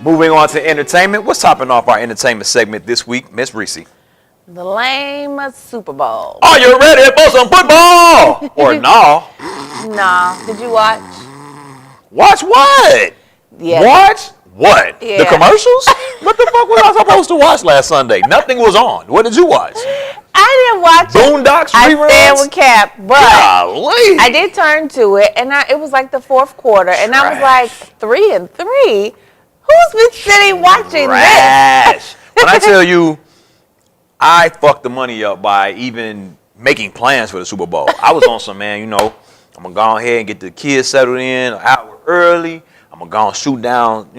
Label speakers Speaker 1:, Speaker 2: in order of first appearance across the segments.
Speaker 1: Moving on to entertainment. What's topping off our entertainment segment this week, Miss Reese?
Speaker 2: The lame Super Bowl.
Speaker 1: Are you ready for some football? Or no?
Speaker 2: Nah. Did you watch?
Speaker 1: Watch what?
Speaker 2: Yeah.
Speaker 1: Watch what?
Speaker 2: Yeah.
Speaker 1: The commercials? What the fuck was I supposed to watch last Sunday? Nothing was on. What did you watch?
Speaker 2: I didn't watch
Speaker 1: Boondocks reruns?
Speaker 2: I stand with Cap, but
Speaker 1: Golly.
Speaker 2: I did turn to it, and it was like the fourth quarter, and I was like, 3-3? Who's been sitting watching this?
Speaker 1: When I tell you, I fucked the money up by even making plans for the Super Bowl. I was on some, man, I'm going to go ahead and get the kids settled in an hour early. I'm going to go and shoot down,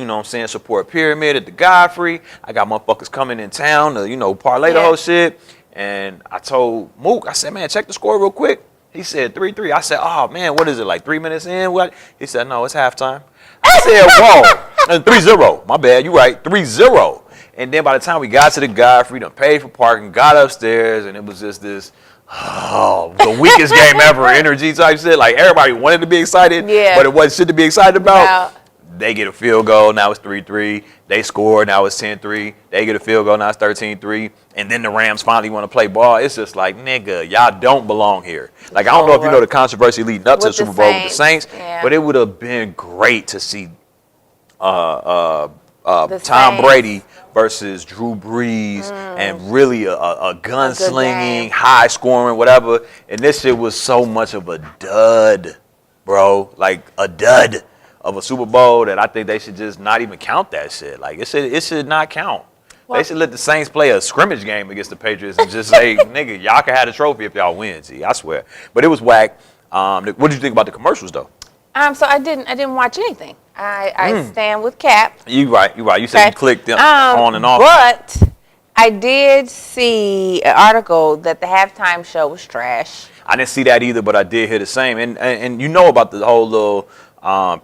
Speaker 1: support Pyramid at the Godfrey. I got motherfuckers coming in town to, parlay the whole shit. And I told Mook, I said, man, check the score real quick. He said 3-3. I said, oh, man, what is it, like 3 minutes in? What? He said, no, it's halftime. I said, whoa. And 3-0. My bad, you right, 3-0. And then by the time we got to the Godfrey, done paid for parking, got upstairs, and it was just this, the weakest game ever energy type shit. Like, everybody wanted to be excited, but it wasn't shit to be excited about. They get a field goal, now it's 3-3. They score, now it's 10-3. They get a field goal, now it's 13-3. And then the Rams finally want to play ball. It's just like, nigga, y'all don't belong here. Like, I don't know if you know the controversy leading up to the Super Bowl with the Saints, but it would have been great to see Tom Brady versus Drew Brees and really a gunslinging, high scoring, whatever. And this shit was so much of a dud, bro. Like a dud of a Super Bowl that I think they should just not even count that shit. Like it should not count. They should let the Saints play a scrimmage game against the Patriots and just say, nigga, y'all can have the trophy if y'all win. See, I swear. But it was whack. What did you think about the commercials though?
Speaker 2: So I didn't watch anything. I stand with Cap.
Speaker 1: You right. You said you clicked them on and off.
Speaker 2: But I did see an article that the halftime show was trash.
Speaker 1: I didn't see that either, but I did hear the same. And you know about the whole little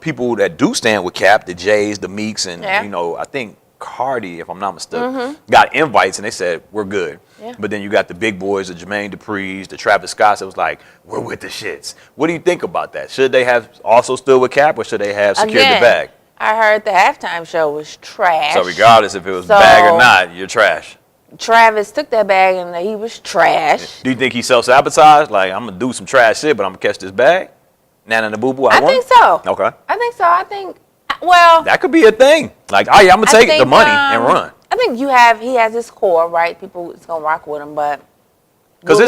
Speaker 1: people that do stand with Cap, the Jays, the Meeks, and I think Cardi, if I'm not mistaken, got invites and they said we're good. But then you got the big boys, the Jermaine Dupri's, the Travis Scotts. It was like, we're with the shits. What do you think about that? Should they have also stood with Cap, or should they have secured the bag?
Speaker 2: I heard the halftime show was trash.
Speaker 1: So regardless if it was bag or not, you're trash.
Speaker 2: Travis took that bag and he was trash.
Speaker 1: Do you think he self-sabotaged? Like, I'm going to do some trash shit, but I'm going to catch this bag? Nana the boo-boo, I
Speaker 2: think so.
Speaker 1: Okay.
Speaker 2: I think so. I think, well.
Speaker 1: That could be a thing. Like, oh yeah, I'm going to take the money and run.
Speaker 2: I think he has his core, right? People is going to rock with him, but.
Speaker 1: Because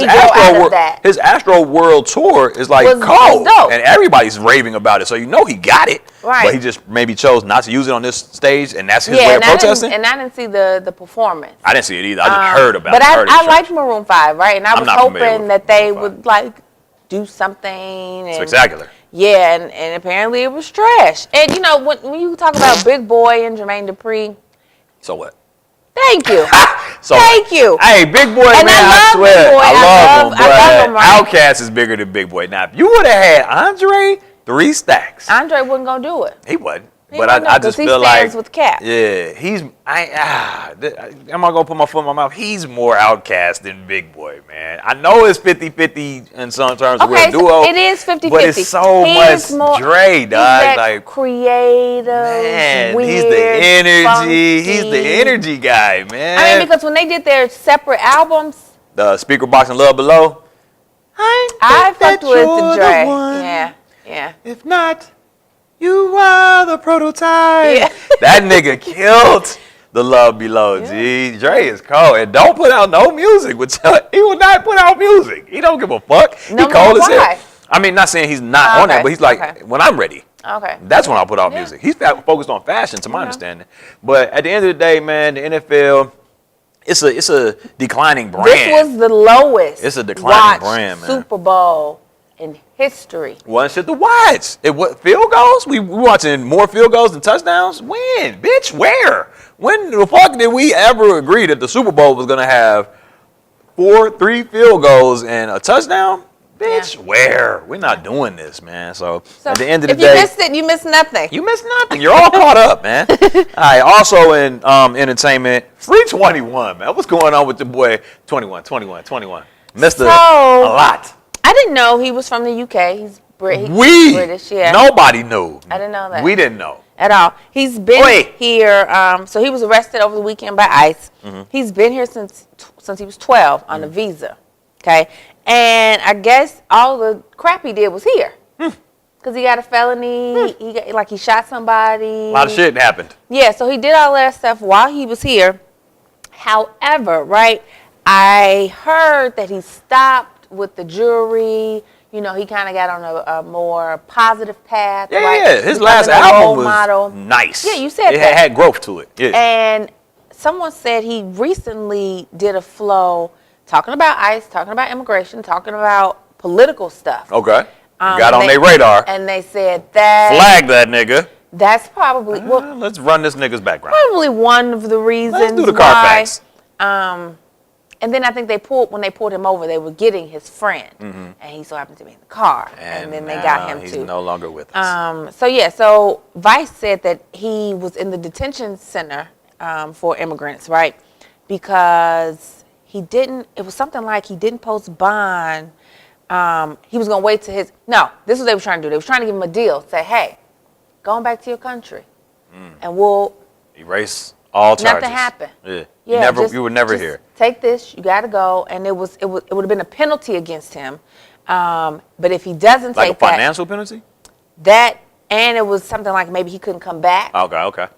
Speaker 1: his Astro World Tour is like cold. And everybody's raving about it. So you know he got it. Right. But he just maybe chose not to use it on this stage, and that's his way of protesting.
Speaker 2: And I didn't see the performance.
Speaker 1: I didn't see it either. I just heard about it.
Speaker 2: But I liked Maroon 5, right? And I was hoping that they would like do something
Speaker 1: spectacular.
Speaker 2: Yeah, and apparently it was trash. And you know, when you talk about Big Boy and Jermaine Dupri.
Speaker 1: So what?
Speaker 2: Thank you. Thank you.
Speaker 1: Hey, Big Boy, and man, I swear. I love him. I love him, right? Outkast is bigger than Big Boy. Now, if you would have had Andre 3 Stacks.
Speaker 2: Andre wasn't going to do it.
Speaker 1: He wasn't. But I just feel like.
Speaker 2: He stands with Cap.
Speaker 1: Yeah, am I going to put my foot in my mouth? He's more Outkast than Big Boy, man. I know it's 50-50 in some terms.
Speaker 2: Okay,
Speaker 1: we're a duo.
Speaker 2: It is 50-50.
Speaker 1: But it's so much Dre, dog.
Speaker 2: He's like creative,
Speaker 1: man,
Speaker 2: weird,
Speaker 1: he's the energy.
Speaker 2: funky.
Speaker 1: He's the energy guy, man.
Speaker 2: I mean, because when they did their separate albums.
Speaker 1: The Speaker Box and Love Below.
Speaker 2: I fucked with the Dre. Yeah.
Speaker 1: If not, you are the prototype. Yeah. That nigga killed the Love Below, G. Dre is cold. And don't put out no music. He will not put out music. He don't give a fuck. He cold as hell. I mean, not saying he's not on that, but he's like, when I'm ready.
Speaker 2: Okay.
Speaker 1: That's when I'll put out music. He's focused on fashion, to my understanding. But at the end of the day, man, the NFL, it's a declining brand.
Speaker 2: This was the lowest.
Speaker 1: It's a declining brand, man.
Speaker 2: Super Bowl in history.
Speaker 1: Wasn't shit to watch. What field goals? We watching more field goals than touchdowns? When, bitch? Where? When the fuck did we ever agree that the Super Bowl was gonna have 3 field goals and a touchdown? Bitch, where? We're not doing this, man. So at the end of the day,
Speaker 2: if you missed it, you missed nothing.
Speaker 1: You missed nothing. You're all caught up, man. All right. Also in entertainment, Free 21, man. What's going on with the boy 21? Missed a lot.
Speaker 2: I didn't know he was from the UK. He's British, yeah.
Speaker 1: Nobody knew.
Speaker 2: I didn't know that.
Speaker 1: We didn't know.
Speaker 2: At all. He's been here, so he was arrested over the weekend by ICE. He's been here since he was 12 on a visa, okay? And I guess all the crap he did was here. Because he got a felony, he shot somebody.
Speaker 1: A lot of shit happened.
Speaker 2: Yeah, so he did all that stuff while he was here. However, right, I heard that he stopped with the jury. You know, he kind of got on a more positive path.
Speaker 1: Yeah,
Speaker 2: right?
Speaker 1: yeah. His last album was nice.
Speaker 2: Yeah, you said that.
Speaker 1: It had growth to it. Yeah.
Speaker 2: And someone said he recently did a flow talking about ICE, talking about immigration, talking about political stuff.
Speaker 1: Okay. Got on their radar.
Speaker 2: And they said that.
Speaker 1: Flag that nigga.
Speaker 2: That's probably.
Speaker 1: Let's run this nigga's background.
Speaker 2: Probably one of the reasons.
Speaker 1: Let's do the Carfax.
Speaker 2: And then I think when they pulled him over, they were getting his friend, and he so happened to be in the car, and then they got him
Speaker 1: he's
Speaker 2: too.
Speaker 1: He's no longer with us.
Speaker 2: So Vice said that he was in the detention center for immigrants, right? Because he didn't. It was something like he didn't post bond. He was gonna wait to his. No, this is what they were trying to do. They were trying to give him a deal. Say, hey, going back to your country, and we'll
Speaker 1: erase all charges.
Speaker 2: Nothing happened.
Speaker 1: Yeah. You were never here.
Speaker 2: Take this. You got to go, and it would have been a penalty against him. But if he doesn't take
Speaker 1: like a financial penalty.
Speaker 2: And it was something like maybe he couldn't come back.
Speaker 1: Okay.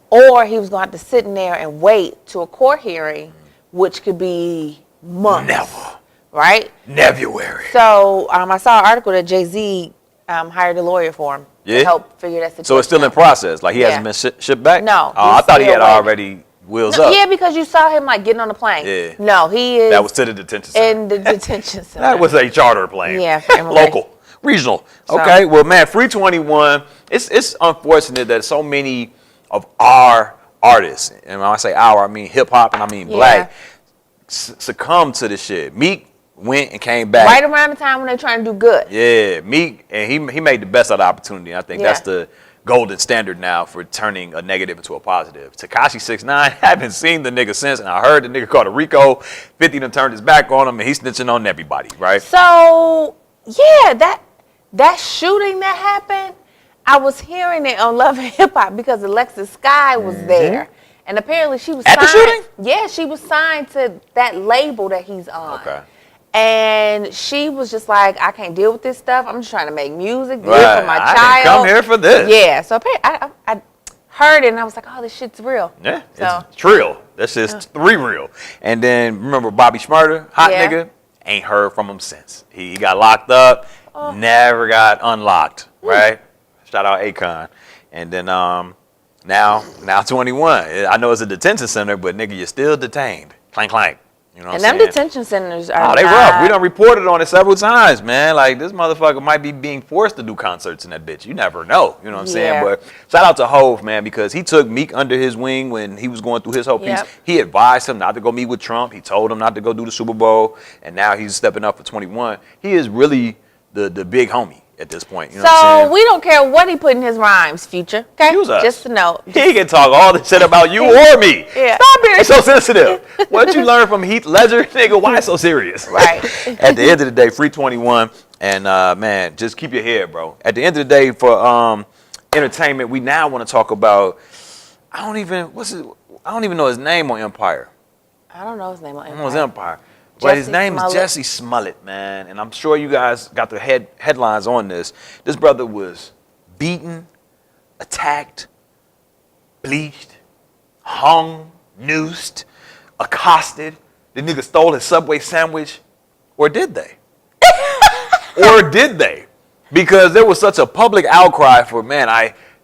Speaker 2: Or he was going to have to sit in there and wait to a court hearing, which could be months.
Speaker 1: Never.
Speaker 2: Right.
Speaker 1: Never.
Speaker 2: So I saw an article that Jay-Z hired a lawyer for him to help figure that situation out.
Speaker 1: So it's still in process? Like he hasn't been shipped back?
Speaker 2: No.
Speaker 1: Oh, I thought he had already wheels up.
Speaker 2: Yeah, because you saw him like getting on the plane.
Speaker 1: Yeah.
Speaker 2: No, he is.
Speaker 1: That was to the detention center.
Speaker 2: In the detention center.
Speaker 1: That was a charter plane.
Speaker 2: Yeah.
Speaker 1: Local. Regional. So. Okay. Well, man, Free 21, it's unfortunate that so many of our artists, and when I say our, I mean hip-hop and I mean black, succumb to this shit. Meek went and came back
Speaker 2: right around the time when they're trying to do good.
Speaker 1: Yeah, Meek, and he made the best of the opportunity. I think that's the golden standard now for turning a negative into a positive. Tekashi 6ix9ine, haven't seen the nigga since, and I heard the nigga called a Rico. 50 done turned his back on him, and he's snitching on everybody, right?
Speaker 2: So yeah, that shooting that happened, I was hearing it on Love and Hip Hop because Alexis Sky was there. And apparently she was
Speaker 1: at
Speaker 2: signed.
Speaker 1: The shooting?
Speaker 2: Yeah, she was signed to that label that he's on.
Speaker 1: Okay.
Speaker 2: And she was just like, I can't deal with this stuff. I'm just trying to make music, do it
Speaker 1: Right.
Speaker 2: for my
Speaker 1: I
Speaker 2: child.
Speaker 1: didn't come here for this.
Speaker 2: Yeah. So I heard it and I was like, oh, this shit's real.
Speaker 1: Yeah,
Speaker 2: so,
Speaker 1: it's real. That's just real. And then remember Bobby Shmurda, hot nigga, ain't heard from him since. He got locked up, never got unlocked, right? Shout out Akon. And then now 21. I know it's a detention center, but nigga, you're still detained. Clank, clank. You know what I'm saying?
Speaker 2: And them detention centers are
Speaker 1: they rough. We done reported on it several times, man. Like, this motherfucker might be being forced to do concerts in that bitch. You never know. You know what I'm saying? But shout out to Hove, man, because he took Meek under his wing when he was going through his whole piece. He advised him not to go meet with Trump. He told him not to go do the Super Bowl. And now he's stepping up for 21. He is really the big homie at this point. You know what I'm saying?
Speaker 2: We don't care what he put in his rhymes, Future. Okay?
Speaker 1: Use us.
Speaker 2: Just to know.
Speaker 1: He can talk all this shit about you or me. Stop being so sensitive. What you learn from Heath Ledger, nigga, why so serious?
Speaker 2: Right.
Speaker 1: At the end of the day, Free 21, and man, just keep your head, bro. At the end of the day, for entertainment, we now want to talk about, I don't even know his name on Empire.
Speaker 2: I don't know his name on Empire.
Speaker 1: I know his Empire. But his name is Jussie Smollett, man. And I'm sure you guys got the headlines on this. This brother was beaten, attacked, bleached, hung, noosed, accosted. The nigga stole his Subway sandwich. Or did they? Or did they? Because there was such a public outcry for, man,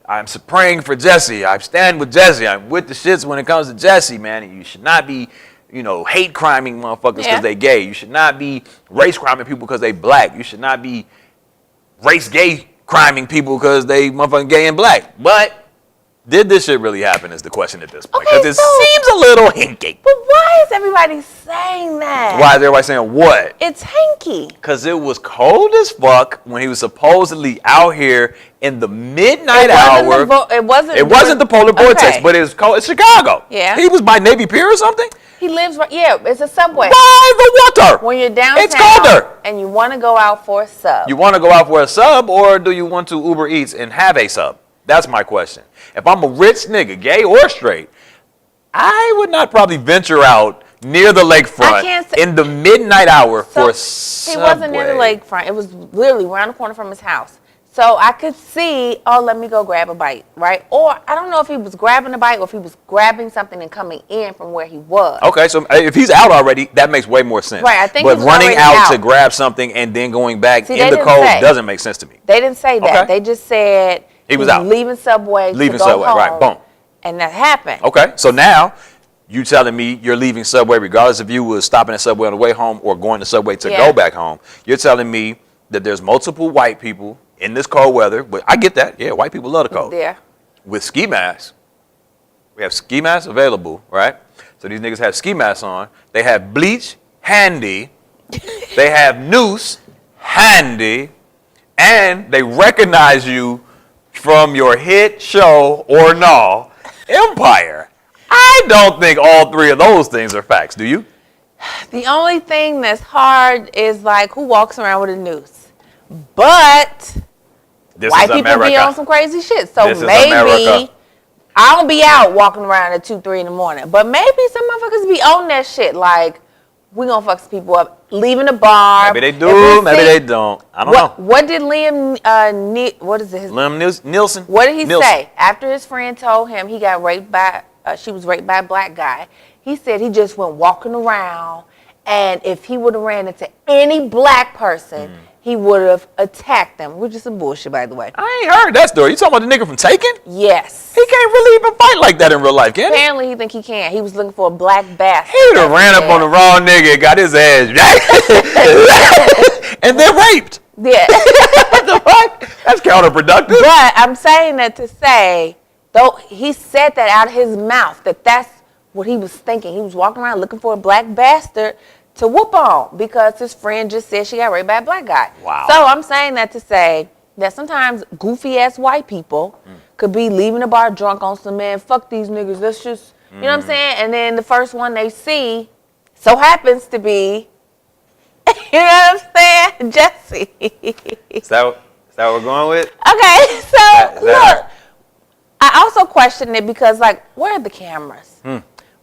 Speaker 1: I'm praying for Jussie. I stand with Jussie. I'm with the shits when it comes to Jussie, man. And you should not be, hate criming motherfuckers because they gay. You should not be race criming people because they black. You should not be race gay criming people because they motherfucking gay and black. But did this shit really happen is the question at this point. Because it seems a little hinky.
Speaker 2: But why is everybody saying that?
Speaker 1: Why is everybody saying what?
Speaker 2: It's hinky.
Speaker 1: Because it was cold as fuck when he was supposedly out here in the midnight hour.
Speaker 2: It wasn't
Speaker 1: the polar vortex, but it was cold. It's Chicago.
Speaker 2: Yeah.
Speaker 1: He was by Navy Pier or something.
Speaker 2: He lives right. Yeah, it's a Subway.
Speaker 1: Why the water?
Speaker 2: When you're downtown,
Speaker 1: It's colder.
Speaker 2: and you want to go out for a sub.
Speaker 1: You want to go out for a sub, or do you want to Uber Eats and have a sub? That's my question. If I'm a rich nigga, gay or straight, I would not probably venture out near the lakefront in the midnight hour for a Subway.
Speaker 2: He wasn't near the lakefront. It was literally around the corner from his house. So I could see, oh, let me go grab a bite, right? Or I don't know if he was grabbing a bite or if he was grabbing something and coming in from where he was.
Speaker 1: Okay, so if he's out already, that makes way more sense.
Speaker 2: Right, I think
Speaker 1: but
Speaker 2: he was
Speaker 1: running
Speaker 2: already out
Speaker 1: to grab something and then going back
Speaker 2: See,
Speaker 1: in the cold doesn't make sense to me.
Speaker 2: They didn't say that.
Speaker 1: Okay.
Speaker 2: They just said
Speaker 1: he was out.
Speaker 2: Leaving Subway
Speaker 1: Leaving
Speaker 2: to go
Speaker 1: Subway,
Speaker 2: home,
Speaker 1: right, boom.
Speaker 2: And that happened.
Speaker 1: Okay, so now you telling me you're leaving Subway regardless if you was stopping at Subway on the way home or going to Subway to go back home. You're telling me that there's multiple white people in this cold weather, but I get that. Yeah, white people love the cold.
Speaker 2: Yeah.
Speaker 1: With ski masks. We have ski masks available, right? So these niggas have ski masks on. They have bleach handy. They have noose handy. And they recognize you from your hit show or no, Empire. I don't think all three of those things are facts, do you?
Speaker 2: The only thing that's hard is like who walks around with a noose. But white people be on some crazy shit. So maybe I don't be out walking around at 2, 3 in the morning. But maybe some motherfuckers be on that shit. Like, we gonna fuck some people up, leaving the bar.
Speaker 1: Maybe they do, maybe they don't. I don't know.
Speaker 2: What did Liam, what is it?
Speaker 1: Liam Nielsen?
Speaker 2: What did he say? After his friend told him he got raped by, she was raped by a black guy. He said he just went walking around. And if he would have ran into any black person, he would have attacked them, which is some bullshit, by the way.
Speaker 1: I ain't heard that story. You talking about the nigga from Taken?
Speaker 2: Yes.
Speaker 1: He can't really even fight like that in real life, can he?
Speaker 2: Apparently, he think he can. He was looking for a black bastard.
Speaker 1: He would have ran up on the wrong nigga, got his ass, and then raped.
Speaker 2: Yeah.
Speaker 1: What the fuck? That's counterproductive.
Speaker 2: But I'm saying that to say, though he said that out of his mouth, that's what he was thinking. He was walking around looking for a black bastard to whoop on because his friend just said she got raped by a black guy.
Speaker 1: Wow.
Speaker 2: So I'm saying that to say that sometimes goofy ass white people could be leaving a bar drunk on some man, fuck these niggas, let's just, you know what I'm saying? And then the first one they see so happens to be, you know what I'm saying, Jussie.
Speaker 1: Is that what we're going with?
Speaker 2: Okay, so look, I also question it because like, where are the cameras?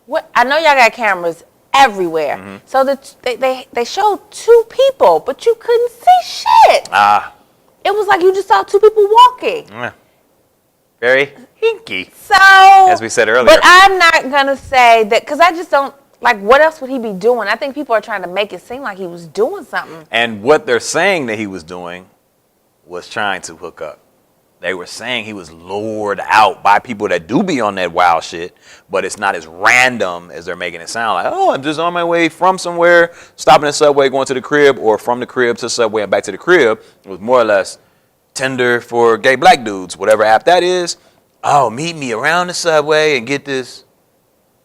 Speaker 2: What I know y'all got cameras everywhere. So they showed 2 people, but you couldn't see shit. It was like you just saw 2 people walking.
Speaker 1: Very hinky.
Speaker 2: So,
Speaker 1: as we said earlier.
Speaker 2: But I'm not going to say that, because I just don't, like, what else would he be doing? I think people are trying to make it seem like he was doing something.
Speaker 1: And what they're saying that he was doing was trying to hook up. They were saying he was lured out by people that do be on that wild shit, but it's not as random as they're making it sound like, oh, I'm just on my way from somewhere, stopping at Subway, going to the crib, or from the crib to Subway and back to the crib. It was more or less Tinder for gay black dudes, whatever app that is. Oh, meet me around the Subway and get this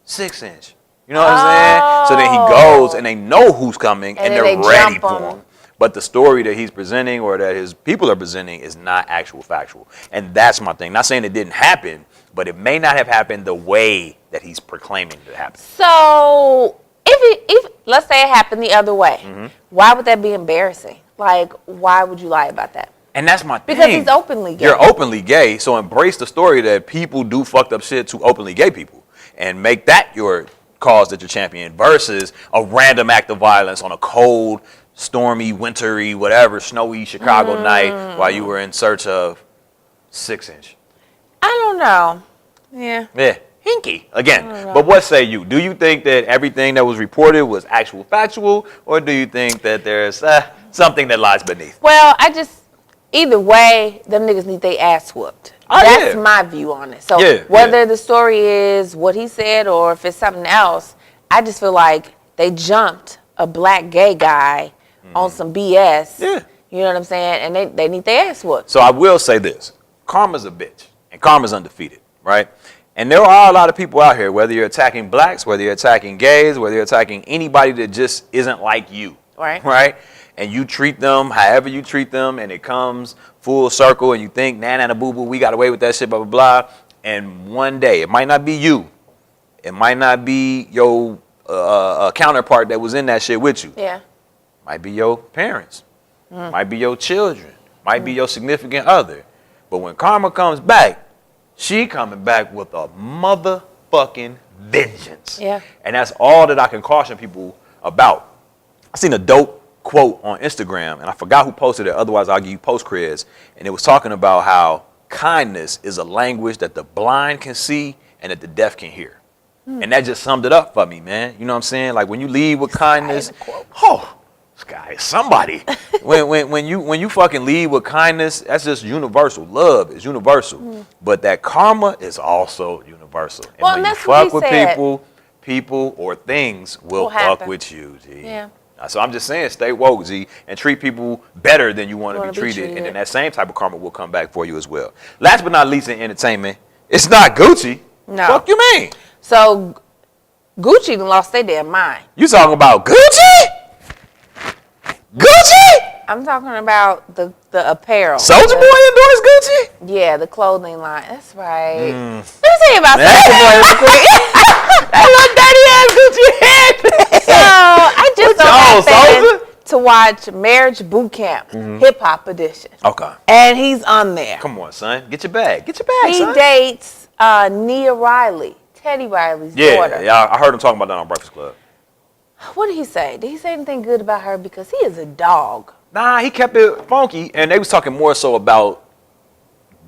Speaker 1: 6-inch. You know what I'm saying? So then he goes and they know who's coming and they're ready for him. But the story that he's presenting or that his people are presenting is not actual factual. And that's my thing. Not saying it didn't happen, but it may not have happened the way that he's proclaiming it happened.
Speaker 2: So if let's say it happened the other way, why would that be embarrassing? Like, why would you lie about that?
Speaker 1: And that's my thing.
Speaker 2: Because he's openly gay.
Speaker 1: You're openly gay, so embrace the story that people do fucked up shit to openly gay people. And make that your cause that you're championing versus a random act of violence on a cold, stormy, wintry, whatever, snowy Chicago night while you were in search of 6-inch.
Speaker 2: I don't know. Yeah.
Speaker 1: Yeah. Hinky. Again. But what say you? Do you think that everything that was reported was actual factual, or do you think that there's something that lies beneath?
Speaker 2: Well, either way, them niggas need their ass whooped. That's my view on it. So whether the story is what he said or if it's something else, I just feel like they jumped a black gay guy on some BS. Yeah. You know what I'm saying? And they need their ass whooped.
Speaker 1: So I will say this. Karma's a bitch. And karma's undefeated, right? And there are a lot of people out here, whether you're attacking blacks, whether you're attacking gays, whether you're attacking anybody that just isn't like you. Right? And you treat them however you treat them, and it comes full circle, and you think, nah, boo-boo, we got away with that shit, blah, blah, blah. And one day, it might not be you. It might not be your counterpart that was in that shit with you.
Speaker 2: Yeah.
Speaker 1: Might be your parents, might be your children, might be your significant other. But when karma comes back, she coming back with a motherfucking vengeance.
Speaker 2: Yeah.
Speaker 1: And that's all that I can caution people about. I seen a dope quote on Instagram, and I forgot who posted it. Otherwise, I'll give you post creds. And it was talking about how kindness is a language that the blind can see and that the deaf can hear. And that just summed it up for me, man. You know what I'm saying? Like when you lead with kindness, oh, this guy is somebody. when you fucking lead with kindness, that's just universal. Love is universal, but that karma is also universal. And
Speaker 2: Well,
Speaker 1: when
Speaker 2: and
Speaker 1: you
Speaker 2: that's what
Speaker 1: fuck
Speaker 2: he
Speaker 1: with
Speaker 2: said.
Speaker 1: people or things will fuck
Speaker 2: happen.
Speaker 1: with you, G.
Speaker 2: Yeah.
Speaker 1: So I'm just saying, stay woke, G, and treat people better than you want to be
Speaker 2: Wanna be
Speaker 1: treated, and
Speaker 2: treated.
Speaker 1: then that same type of karma will come back for you as well. Last but not least in entertainment, it's not Gucci.
Speaker 2: No.
Speaker 1: Fuck you mean?
Speaker 2: So Gucci done lost their damn mind.
Speaker 1: You talking about Gucci? Gucci?
Speaker 2: I'm talking about the apparel.
Speaker 1: Soldier Boy endorsed Gucci?
Speaker 2: Yeah, the clothing line. That's right. Let me tell you about Soldier Boy real quick.
Speaker 1: That little dirty ass Gucci head.
Speaker 2: So I just so
Speaker 1: What's your
Speaker 2: happened
Speaker 1: Soldier?
Speaker 2: to watch Marriage Boot Camp, Hip Hop Edition.
Speaker 1: Okay.
Speaker 2: And he's on there.
Speaker 1: Come on, son. Get your bag. Get your bag,
Speaker 2: He
Speaker 1: son.
Speaker 2: dates Nia Riley, Teddy Riley's daughter.
Speaker 1: Yeah, I heard him talking about that on Breakfast Club.
Speaker 2: What did he say? Did he say anything good about her? Because he is a dog.
Speaker 1: Nah, he kept it funky, and they was talking more so about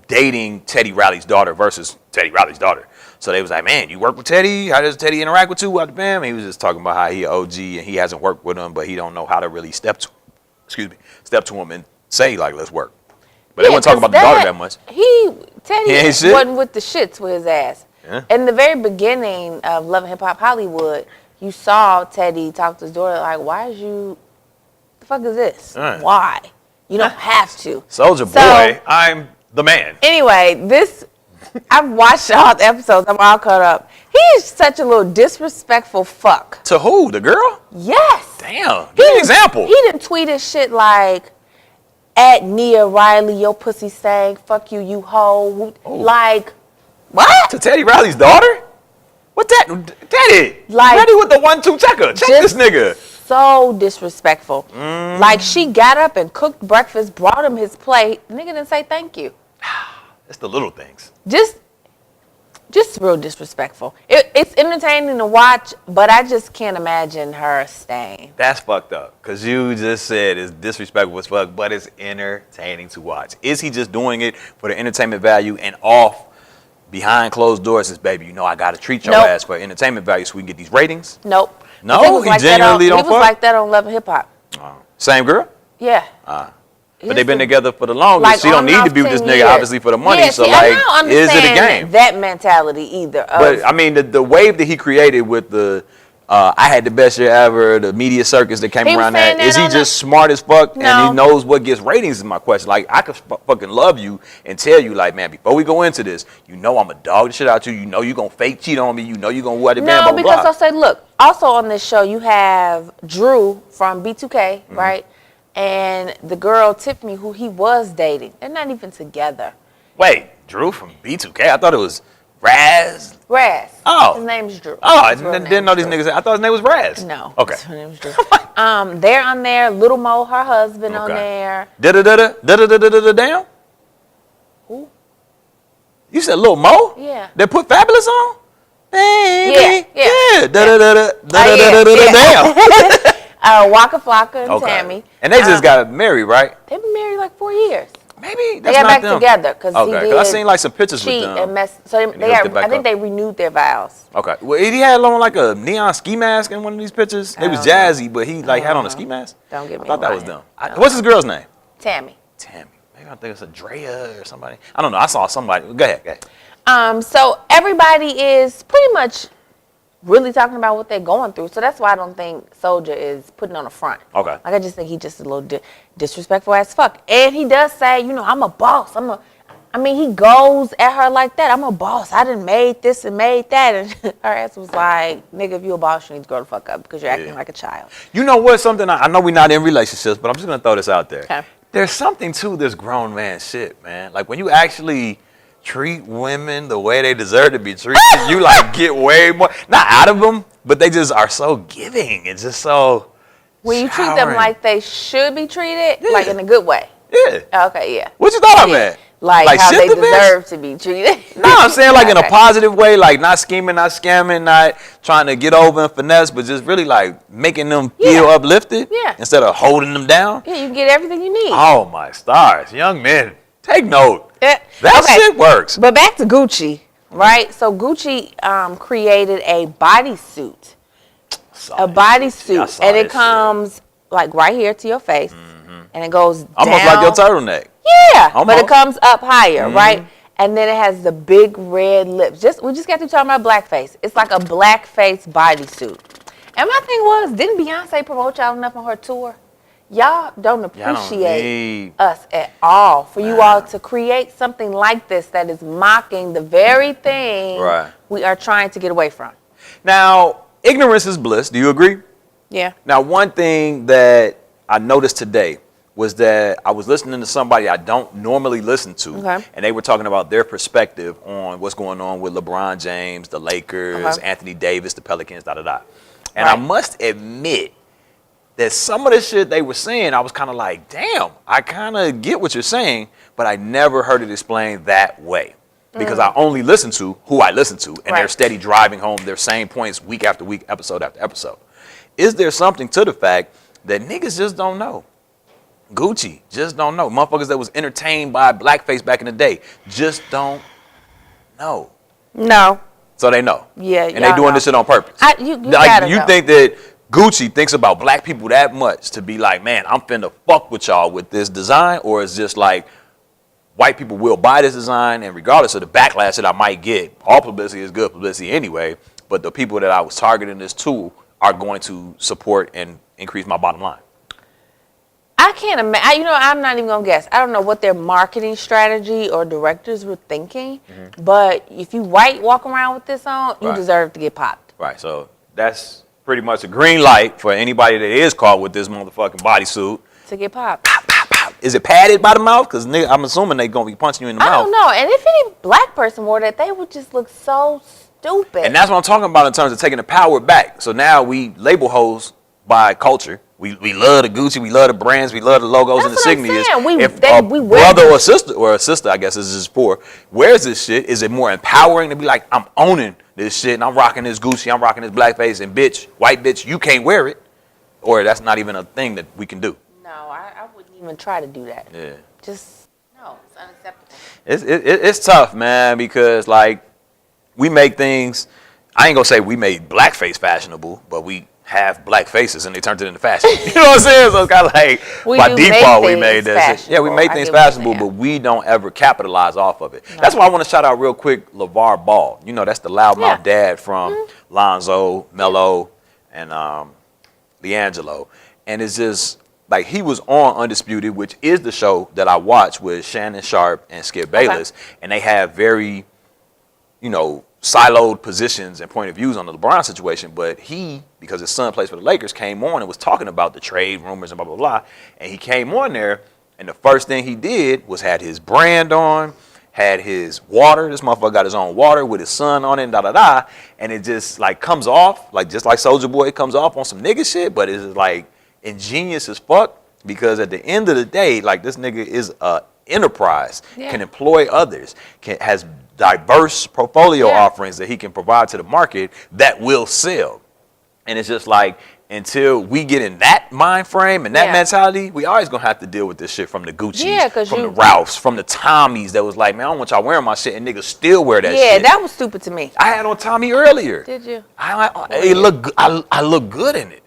Speaker 1: dating Teddy Riley's daughter versus Teddy Riley's daughter. So they was like, man, you work with Teddy? How does Teddy interact with you out the bam? He was just talking about how he an OG and he hasn't worked with him, but he don't know how to really step to him and say, like, let's work. But they wasn't talking about the daughter that much.
Speaker 2: Teddy
Speaker 1: ain't shit?
Speaker 2: wasn't with the shits with his ass.
Speaker 1: Yeah.
Speaker 2: In the very beginning of Love and Hip Hop Hollywood, you saw Teddy talk to his daughter like, the fuck is this?
Speaker 1: Right.
Speaker 2: Why? You don't have to.
Speaker 1: Soldier Boy, I'm the man.
Speaker 2: Anyway, I've watched all the episodes. I'm all caught up. He is such a little disrespectful fuck.
Speaker 1: To who? The girl?
Speaker 2: Yes.
Speaker 1: Damn. Give me an example.
Speaker 2: He didn't tweet his shit like, at Nia Riley, your pussy stank, fuck you, you hoe.
Speaker 1: Oh.
Speaker 2: Like, what?
Speaker 1: To Teddy Riley's daughter? What that? Teddy.
Speaker 2: Like,
Speaker 1: Ready with the 1-2 checker. Check this nigga.
Speaker 2: So disrespectful. Like, she got up and cooked breakfast, brought him his plate. The nigga didn't say thank you.
Speaker 1: It's the little things.
Speaker 2: Just real disrespectful. It's entertaining to watch, but I just can't imagine her staying.
Speaker 1: That's fucked up. Because you just said it's disrespectful as fuck, but it's entertaining to watch. Is he just doing it for the entertainment value and off behind closed doors says, baby, you know I got to treat your ass for entertainment value so we can get these ratings?
Speaker 2: Nope.
Speaker 1: No? He genuinely don't fuck?
Speaker 2: He was like that on Love and Hip Hop.
Speaker 1: Same girl?
Speaker 2: Yeah.
Speaker 1: But they've been together for the longest.
Speaker 2: Like,
Speaker 1: She don't need to be with this nigga, obviously, for the money.
Speaker 2: Yeah,
Speaker 1: so,
Speaker 2: see,
Speaker 1: like,
Speaker 2: I don't
Speaker 1: is it a
Speaker 2: understand
Speaker 1: game?
Speaker 2: that mentality either.
Speaker 1: But, I mean, the wave that he created with the I had the best year ever, the media circus that came
Speaker 2: He was
Speaker 1: around
Speaker 2: saying
Speaker 1: that.
Speaker 2: that
Speaker 1: Is he
Speaker 2: on
Speaker 1: just smart as fuck and
Speaker 2: No.
Speaker 1: he knows what gets ratings is my question. Like, I could fucking love you and tell you, like, man, before we go into this, you know I'm going to dog the shit out you. You know you're going to fake cheat on me. You know you're going to what it blah,
Speaker 2: No,
Speaker 1: blah,
Speaker 2: because
Speaker 1: blah.
Speaker 2: I'll say, look, also on this show, you have Drew from B2K, right? And the girl, Tiffany, who he was dating. They're not even together.
Speaker 1: Wait, Drew from B2K? I thought it was Raz.
Speaker 2: Raz.
Speaker 1: Oh.
Speaker 2: His name's Drew.
Speaker 1: Oh, I
Speaker 2: His real
Speaker 1: didn't
Speaker 2: name
Speaker 1: know
Speaker 2: is
Speaker 1: these
Speaker 2: Drew.
Speaker 1: niggas. I thought his name was Raz.
Speaker 2: No.
Speaker 1: Okay.
Speaker 2: His name is Drew. They're on there. Little Mo, her husband, on there.
Speaker 1: Da-da-da-da-da-da-da-da-da down?
Speaker 2: Who?
Speaker 1: You said Lil Mo?
Speaker 2: Yeah.
Speaker 1: They put Fabulous on? Baby.
Speaker 2: Yeah.
Speaker 1: Da-da-da-da-da-da-da-da down.
Speaker 2: Waka Flocka and
Speaker 1: Okay.
Speaker 2: Tammy.
Speaker 1: And they just got married, right?
Speaker 2: They've been married like 4 years.
Speaker 1: Maybe
Speaker 2: They
Speaker 1: that's
Speaker 2: got
Speaker 1: not
Speaker 2: back
Speaker 1: them.
Speaker 2: together because he
Speaker 1: Okay,
Speaker 2: did.
Speaker 1: 'cause I seen like some pictures with
Speaker 2: cheat
Speaker 1: them.
Speaker 2: and mess. So
Speaker 1: And
Speaker 2: they
Speaker 1: he hooked
Speaker 2: got.
Speaker 1: it back
Speaker 2: I think
Speaker 1: up.
Speaker 2: they renewed their vows.
Speaker 1: Okay. Well, he had on like a neon ski mask in one of these pictures. It was
Speaker 2: don't know.
Speaker 1: jazzy, but he like had on a ski mask.
Speaker 2: Don't get me
Speaker 1: I thought that was
Speaker 2: lying.
Speaker 1: them. What's his girl's name?
Speaker 2: Tammy.
Speaker 1: Tammy. Maybe I think it's Andrea or somebody. I don't know. I saw somebody. Go ahead.
Speaker 2: So everybody is pretty much really talking about what they're going through. So that's why I don't think Soulja is putting on a front.
Speaker 1: Okay.
Speaker 2: Like, I just think he's just a little disrespectful as fuck. And he does say, you know, I'm a boss. I mean, he goes at her like that. I'm a boss. I done made this and made that. And her ass was like, nigga, if you a boss, you need to grow the fuck up because you're acting like a child.
Speaker 1: You know what? Something I know we're not in relationships, but I'm just gonna throw this out there.
Speaker 2: Okay.
Speaker 1: There's something to this grown man shit, man. Like when you actually treat women the way they deserve to be treated, you like get way more, not out of them, but they just are so giving. It's just so
Speaker 2: When you treat them
Speaker 1: showering.
Speaker 2: like they should be treated,
Speaker 1: Yeah.
Speaker 2: like in a good way.
Speaker 1: Yeah.
Speaker 2: Okay, yeah.
Speaker 1: What you thought I meant?
Speaker 2: Like how
Speaker 1: shit
Speaker 2: they
Speaker 1: the bitch?
Speaker 2: deserve to be treated.
Speaker 1: No, I'm saying like in a
Speaker 2: Okay.
Speaker 1: positive way, like not scheming, not scamming, not trying to get over and finesse, but just really like making them feel
Speaker 2: Yeah.
Speaker 1: uplifted
Speaker 2: Yeah.
Speaker 1: instead of holding them down.
Speaker 2: Yeah, you get everything you need.
Speaker 1: Oh my stars, young men, take note.
Speaker 2: Yeah.
Speaker 1: That
Speaker 2: Okay.
Speaker 1: shit works.
Speaker 2: But back to Gucci, right? So Gucci created a bodysuit. A bodysuit. And it comes like right here to your face. And it goes
Speaker 1: almost
Speaker 2: down.
Speaker 1: like your turtleneck.
Speaker 2: Yeah, but
Speaker 1: Almost.
Speaker 2: it comes up higher, right? And then it has the big red lips. We just got to talking about blackface. It's like a blackface bodysuit. And my thing was, didn't Beyonce promote y'all enough on her tour? Y'all don't appreciate
Speaker 1: need-
Speaker 2: us at all for you all to create something like this that is mocking the very thing
Speaker 1: Right.
Speaker 2: we are trying to get away from.
Speaker 1: Now, ignorance is bliss. Do you agree?
Speaker 2: Yeah.
Speaker 1: Now, one thing that I noticed today was that I was listening to somebody I don't normally listen to,
Speaker 2: Okay.
Speaker 1: and they were talking about their perspective on what's going on with LeBron James, the Lakers,
Speaker 2: Okay.
Speaker 1: Anthony Davis, the Pelicans, da-da-da. And I
Speaker 2: Right.
Speaker 1: must admit that some of the shit they were saying, I was kind of like, damn, I kind of get what you're saying, but I never heard it explained that way. Because I only listen to who I listen to, and they're
Speaker 2: Right.
Speaker 1: steady driving home their same points week after week, episode after episode. Is there something to the fact that niggas just don't know? Gucci just don't know. Motherfuckers that was entertained by blackface back in the day just don't know.
Speaker 2: No.
Speaker 1: So they know.
Speaker 2: Yeah,
Speaker 1: And they
Speaker 2: y'all
Speaker 1: doing
Speaker 2: know.
Speaker 1: this shit on purpose.
Speaker 2: You
Speaker 1: Like,
Speaker 2: gotta
Speaker 1: you
Speaker 2: know.
Speaker 1: think that Gucci thinks about black people that much to be like, man, I'm finna fuck with y'all with this design? Or it's just like, white people will buy this design, and regardless of the backlash that I might get, all publicity is good publicity anyway, but the people that I was targeting this to are going to support and increase my bottom line.
Speaker 2: I can't imagine. You know, I'm not even gonna guess. I don't know what their marketing strategy or directors were thinking, but if you white walk around with this on, you
Speaker 1: Right.
Speaker 2: deserve to get popped.
Speaker 1: Right, so that's pretty much a green light for anybody that is caught with this motherfucking bodysuit.
Speaker 2: To get popped.
Speaker 1: Is it padded by the mouth? Because I'm assuming they gonna be punching you in the
Speaker 2: I
Speaker 1: mouth.
Speaker 2: don't know. And if any black person wore that, they would just look so stupid.
Speaker 1: And that's what I'm talking about in terms of taking the power back. So now we label hoes by culture. We love the Gucci, we love the brands, we love the logos
Speaker 2: That's
Speaker 1: and
Speaker 2: what I'm
Speaker 1: insignias.
Speaker 2: saying.
Speaker 1: If
Speaker 2: We
Speaker 1: a
Speaker 2: wear
Speaker 1: brother or a sister, I guess this is for, wears this shit, is it more empowering to be like, I'm owning this shit and I'm rocking this Gucci, I'm rocking this blackface, and bitch, white bitch, you can't wear it? Or that's not even a thing that we can do?
Speaker 2: No, I wouldn't even try to do that.
Speaker 1: Yeah.
Speaker 2: Just, no, it's unacceptable.
Speaker 1: It's tough, man, because like we make things. I ain't gonna say we made blackface fashionable, but we have black faces and they turned it into fashion. You know what I'm saying? So it's kind of like
Speaker 2: We
Speaker 1: by
Speaker 2: do make
Speaker 1: default we
Speaker 2: things
Speaker 1: made that. Yeah, we
Speaker 2: fashionable.
Speaker 1: made
Speaker 2: I
Speaker 1: things
Speaker 2: get what you're
Speaker 1: fashionable,
Speaker 2: saying.
Speaker 1: but we don't ever capitalize off of it. That's why I want to shout out real quick LeVar Ball. You know, that's the loudmouth
Speaker 2: Yeah.
Speaker 1: dad from Lonzo, Mello, and Leangelo, and it's just. Like, he was on Undisputed, which is the show that I watch with Shannon Sharp and Skip Bayless. And they have very, siloed positions and point of views on the LeBron situation. But he, because his son plays for the Lakers, came on and was talking about the trade rumors and blah, blah, blah. And he came on there, and the first thing he did was had his brand on, had his water. This motherfucker got his own water with his son on it, and da-da-da. And it just, like, comes off, like, just like Soulja Boy, it comes off on some nigga shit, but it's like, ingenious as fuck, because at the end of the day, like, this nigga is a enterprise, can employ others, has diverse portfolio offerings that he can provide to the market that will sell. And it's just like, until we get in that mind frame and that mentality, we always gonna have to deal with this shit from the Gucci's, from the Ralphs, from the Tommies that was like, man, I don't want y'all wearing my shit, and niggas still wear that shit.
Speaker 2: Yeah, that was stupid to me.
Speaker 1: I had on Tommy earlier.
Speaker 2: Did you?
Speaker 1: I look good in it.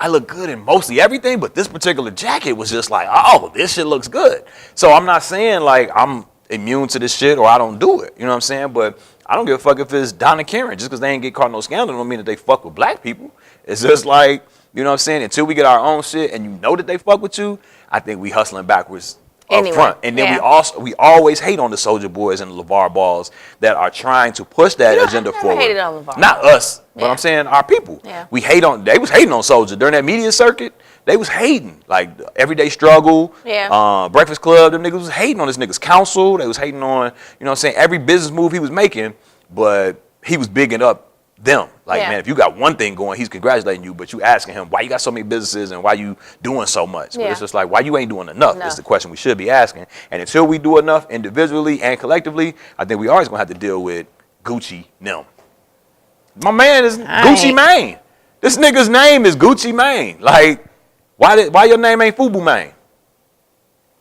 Speaker 1: I look good in mostly everything, but this particular jacket was just like, oh, this shit looks good. So I'm not saying like I'm immune to this shit or I don't do it. You know what I'm saying? But I don't give a fuck if it's Donna Karen. Just because they ain't get caught in no scandal don't mean that they fuck with black people. It's just like, you know what I'm saying? Until we get our own shit and you know that they fuck with you, I think we hustling backwards up front. And then we always hate on the Soulja Boys and the LeVar Balls that are trying to push that agenda forward.
Speaker 2: Hated on LeVar.
Speaker 1: Not us, but I'm saying our people.
Speaker 2: Yeah.
Speaker 1: They was hating on Soulja during that media circuit. They was hating, like Everyday Struggle, Breakfast Club. Them niggas was hating on this nigga's counsel. They was hating on, you know what I'm saying, every business move he was making, but he was bigging up them. Like,
Speaker 2: Yeah.
Speaker 1: man, if you got one thing going, he's congratulating you, but you asking him why you got so many businesses and why you doing so much. But
Speaker 2: Yeah.
Speaker 1: it's just like, why you ain't doing enough
Speaker 2: No.
Speaker 1: is the question we should be asking. And until we do enough individually and collectively, I think we always gonna have to deal with Gucci them. My man is Gucci Mane. This nigga's name is Gucci Mane. Like, why your name ain't Fubu Mane?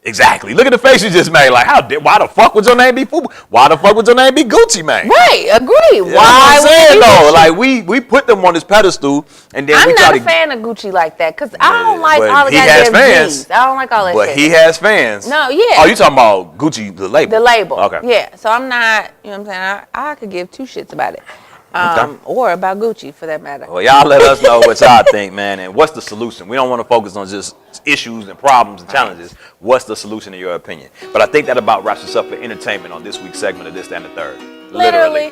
Speaker 1: Exactly. Look at the face you just made. Like, why the fuck would your name be Fubu? Why the fuck would your name be Gucci Mane?
Speaker 2: Right, agree.
Speaker 1: You know
Speaker 2: Why
Speaker 1: what I'm saying,
Speaker 2: would
Speaker 1: though? Like, we put them on this pedestal, and then
Speaker 2: I'm
Speaker 1: we try
Speaker 2: not a
Speaker 1: to.
Speaker 2: fan of Gucci like that, because I don't like
Speaker 1: but
Speaker 2: all the
Speaker 1: he has
Speaker 2: goddamn
Speaker 1: fans.
Speaker 2: G's. I don't like all that
Speaker 1: But
Speaker 2: shit.
Speaker 1: he has fans.
Speaker 2: No, yeah.
Speaker 1: Oh, you talking about Gucci, the label?
Speaker 2: The label.
Speaker 1: Okay.
Speaker 2: Yeah, so I'm not, you know what I'm saying? I could give two shits about it.
Speaker 1: Okay.
Speaker 2: Or about Gucci, for that matter.
Speaker 1: Well, y'all let us know what y'all think, man, and what's the solution. We don't want to focus on just issues and problems and challenges. What's the solution in your opinion? But I think that about wraps us up for entertainment on this week's segment of This, That, and the Third.
Speaker 2: Literally.